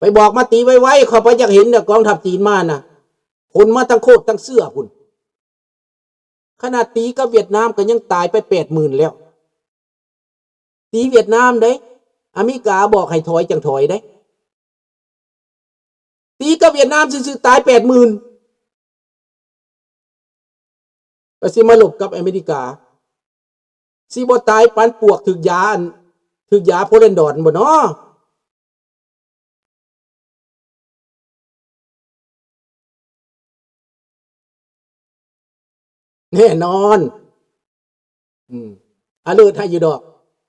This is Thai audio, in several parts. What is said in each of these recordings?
ไปบอกมาตีไว้เขาไปอยากเห็นเนี่ยกองทัพจีนมาน่ะคนมาทั้งโคตรทั้งเสื้อคุณขนาดตีกับเวียดนามก็ยังตายไป80,000แล้วตีเวียดนามได้อเมริกาบอกให้ถอยจังถอยได้ตีกับเวียดนามซื่อๆตาย80,000ก็สิมาหลบกับอเมริกาสิบ่ตายปันปวกถึกยาโพเลนดอนบ่เนาะแน่นอนอเลิร์ให้อยู่ดอก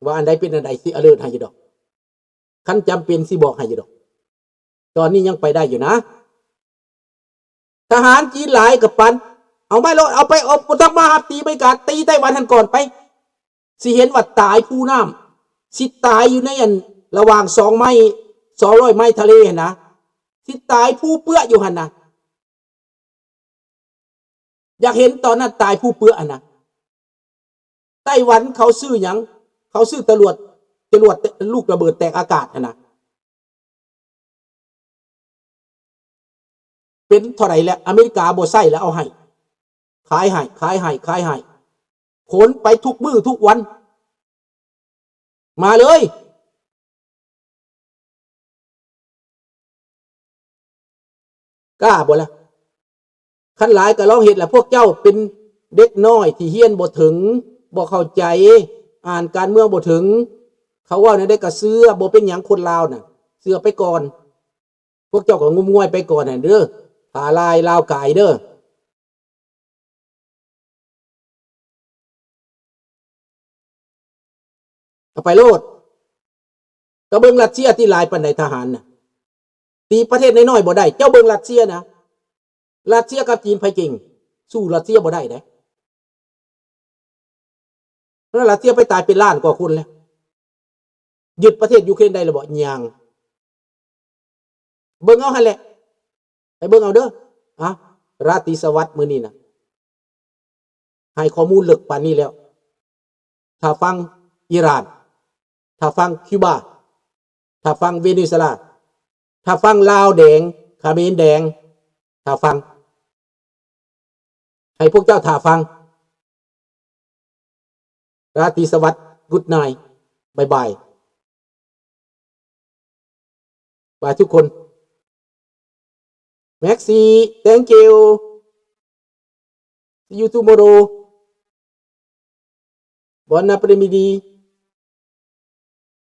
ว่าอันใดเป็นอันใดสิอเลิร์ให้อยู่ดอกคันจำเป็นสิบอกให้อยู่ดอกตอนนี้ยังไปได้อยู่นะทหารจีนหลายกับปันเอาไม่ลดเอาไปเอาทั้งมาตีไปกาตีไต้หวันทันก่อนไปสิเห็นว่าตายผู้น้ำสิตายอยู่ในอันระหว่าง2 ไมล์200 ไมล์ทะเลนะสิตายผู้เปื้ออยู่หันนะอยากเห็นตอนนั้นตายผู้เปื้อนะไต้หวันเขาซื้อหยังเขาซื้อจรวดลูกระเบิดแตกอากาศนะเป็นเท่าไหร่แล้วอเมริกาบ่ใส่แล้วเอาให้ขายให้ขนไปทุกมื้อทุกวันมาเลยกล้าบ่ล่ะคันหลายก็ลองเห็นแหละพวกเจ้าเป็นเด็กน้อยที่เฮียนบ่ถึงบ่เข้าใจอ่านการเมืองบ่ถึงเขาว่าเนี่ยได้กระเสื้อบ่เป็นหยังคนลาวน่ะเสื้อไปก่อนพวกเจ้าก็งมงวยไปก่อนน่ะเด้อผาลายลาวกายเด้อเอาไปโลดก็เบิ่งรัสเซียที่หลายปานใดทหารน่ะตีประเทศน้อยๆบ่ได้เจ้าเบิ่งรัสเซียนะรัสเซียกับจีนไผเก่งสู้รัสเซียบ่ได้เด้แล้วรัสเซียไปตายเป็นล้านกว่าคนแล้วยึดประเทศยูเครนได้แล้วบ่ยังเบิ่งเอาหั่นแหละไปเบิ่งเอาเด้ออะราตรีสวัสดิ์มื้อนี้น่ะให้ข้อมูลลึกปานนี้แล้วถ้าฟังอิหร่านถ้าฟังคิวบาถ้าฟังเวเนซุเอลาถ้าฟังลาวแดงเขมรแดงถ้าฟังให้พวกเจ้าถ้าฟังราตรีสวัสดิ์กุดไนท์บายบายบายทุกคนแม็กซี่ thank you see you tomorrow buon apprendisti